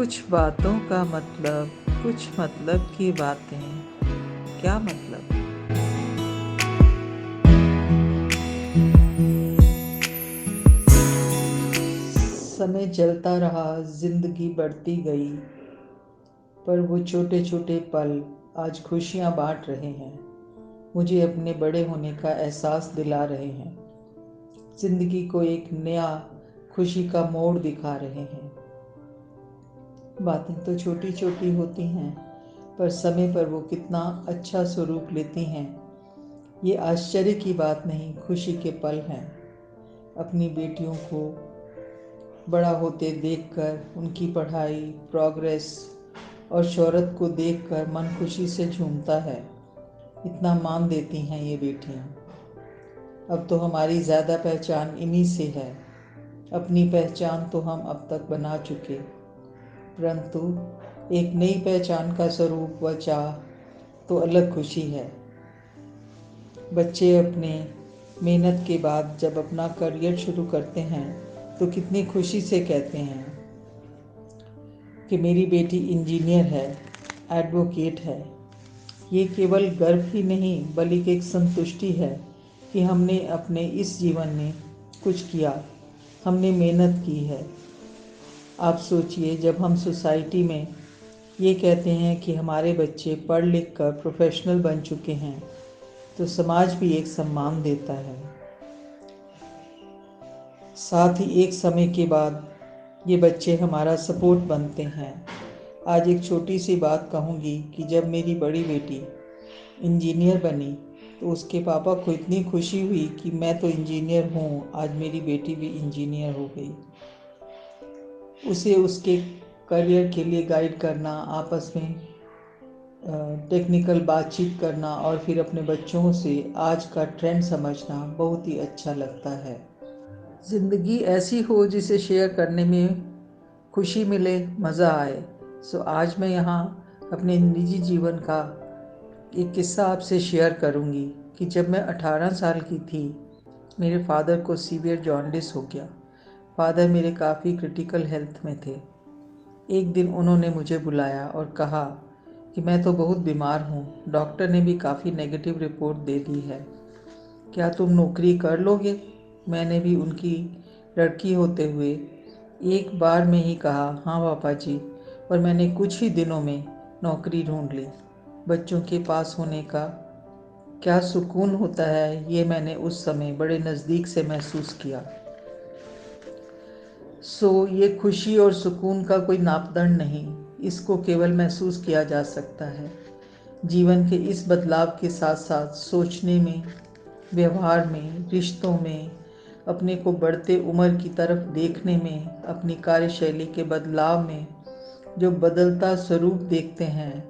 कुछ बातों का मतलब, कुछ मतलब की बातें। क्या मतलब? समय चलता रहा, जिंदगी बढ़ती गई, पर वो छोटे छोटे पल आज खुशियां बांट रहे हैं, मुझे अपने बड़े होने का एहसास दिला रहे हैं, जिंदगी को एक नया खुशी का मोड़ दिखा रहे हैं। बातें तो छोटी छोटी होती हैं, पर समय पर वो कितना अच्छा स्वरूप लेती हैं, ये आश्चर्य की बात नहीं, खुशी के पल हैं। अपनी बेटियों को बड़ा होते देखकर, उनकी पढ़ाई, प्रोग्रेस और शोहरत को देखकर मन खुशी से झूमता है। इतना मान देती हैं ये बेटियां। अब तो हमारी ज़्यादा पहचान इन्हीं से है। अपनी पहचान तो हम अब तक बना चुके, परंतु एक नई पहचान का स्वरूप व चाह तो अलग खुशी है। बच्चे अपने मेहनत के बाद जब अपना करियर शुरू करते हैं तो कितनी खुशी से कहते हैं कि मेरी बेटी इंजीनियर है, एडवोकेट है। ये केवल गर्व ही नहीं बल्कि एक संतुष्टि है कि हमने अपने इस जीवन में कुछ किया, हमने मेहनत की है। आप सोचिए, जब हम सोसाइटी में ये कहते हैं कि हमारे बच्चे पढ़ लिख कर प्रोफेशनल बन चुके हैं, तो समाज भी एक सम्मान देता है। साथ ही एक समय के बाद ये बच्चे हमारा सपोर्ट बनते हैं। आज एक छोटी सी बात कहूँगी कि जब मेरी बड़ी बेटी इंजीनियर बनी तो उसके पापा को इतनी खुशी हुई कि मैं तो इंजीनियर हूँ, आज मेरी बेटी भी इंजीनियर हो गई। उसे उसके करियर के लिए गाइड करना, आपस में टेक्निकल बातचीत करना और फिर अपने बच्चों से आज का ट्रेंड समझना बहुत ही अच्छा लगता है। ज़िंदगी ऐसी हो जिसे शेयर करने में खुशी मिले, मज़ा आए। सो आज मैं यहाँ अपने निजी जीवन का एक किस्सा आपसे शेयर करूँगी कि जब मैं 18 साल की थी, मेरे फादर को सीवियर जॉन्डिस हो गया। फादर मेरे काफ़ी क्रिटिकल हेल्थ में थे। एक दिन उन्होंने मुझे बुलाया और कहा कि मैं तो बहुत बीमार हूँ, डॉक्टर ने भी काफ़ी नेगेटिव रिपोर्ट दे दी है, क्या तुम नौकरी कर लोगे? मैंने भी उनकी लड़की होते हुए एक बार में ही कहा, हाँ पापा जी, और मैंने कुछ ही दिनों में नौकरी ढूंढ ली। बच्चों के पास होने का क्या सुकून होता है, ये मैंने उस समय बड़े नज़दीक से महसूस किया। ये खुशी और सुकून का कोई मापदंड नहीं, इसको केवल महसूस किया जा सकता है। जीवन के इस बदलाव के साथ साथ सोचने में, व्यवहार में, रिश्तों में, अपने को बढ़ते उम्र की तरफ देखने में, अपनी कार्यशैली के बदलाव में जो बदलता स्वरूप देखते हैं,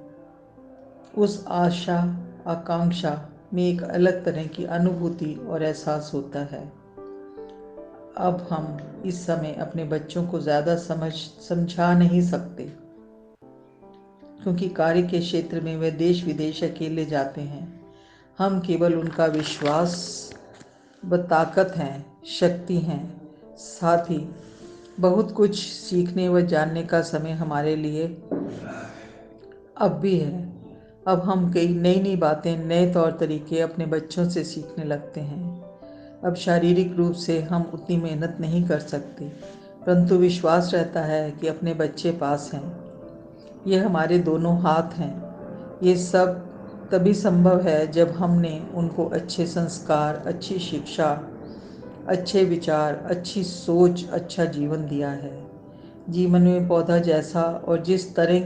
उस आशा आकांक्षा में एक अलग तरह की अनुभूति और एहसास होता है। अब हम इस समय अपने बच्चों को ज़्यादा समझा नहीं सकते, क्योंकि कार्य के क्षेत्र में वे देश विदेश अकेले जाते हैं। हम केवल उनका विश्वास व ताकत हैं, शक्ति हैं। साथ ही बहुत कुछ सीखने व जानने का समय हमारे लिए अब भी है। अब हम कई नई नई बातें, नए तौर तरीके अपने बच्चों से सीखने लगते हैं। अब शारीरिक रूप से हम उतनी मेहनत नहीं कर सकते, परंतु विश्वास रहता है कि अपने बच्चे पास हैं। ये हमारे दोनों हाथ हैं। ये सब तभी संभव है जब हमने उनको अच्छे संस्कार, अच्छी शिक्षा, अच्छे विचार, अच्छी सोच, अच्छा जीवन दिया है। जीवन में पौधा जैसा और जिस तरह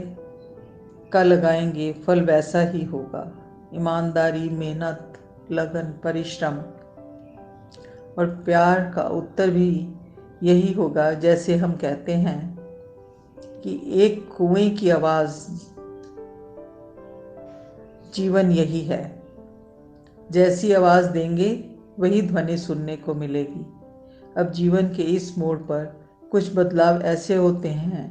का लगाएंगे, फल वैसा ही होगा। ईमानदारी, मेहनत, लगन, परिश्रम और प्यार का उत्तर भी यही होगा। जैसे हम कहते हैं कि एक कुएं की आवाज़, जीवन यही है। जैसी आवाज़ देंगे वही ध्वनि सुनने को मिलेगी। अब जीवन के इस मोड़ पर कुछ बदलाव ऐसे होते हैं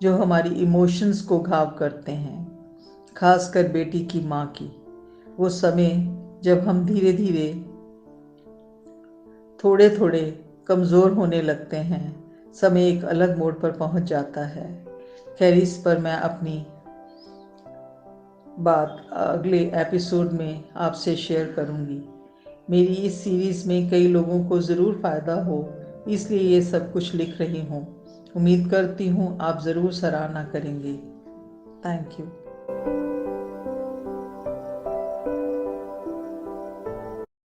जो हमारी इमोशंस को घाव करते हैं, खासकर बेटी की माँ की। वो समय जब हम धीरे धीरे थोड़े थोड़े कमज़ोर होने लगते हैं, समय एक अलग मोड़ पर पहुंच जाता है। खैर, इस पर मैं अपनी बात अगले एपिसोड में आपसे शेयर करूंगी। मेरी इस सीरीज़ में कई लोगों को ज़रूर फ़ायदा हो, इसलिए ये सब कुछ लिख रही हूँ। उम्मीद करती हूँ आप ज़रूर सराहना करेंगे। Thank you.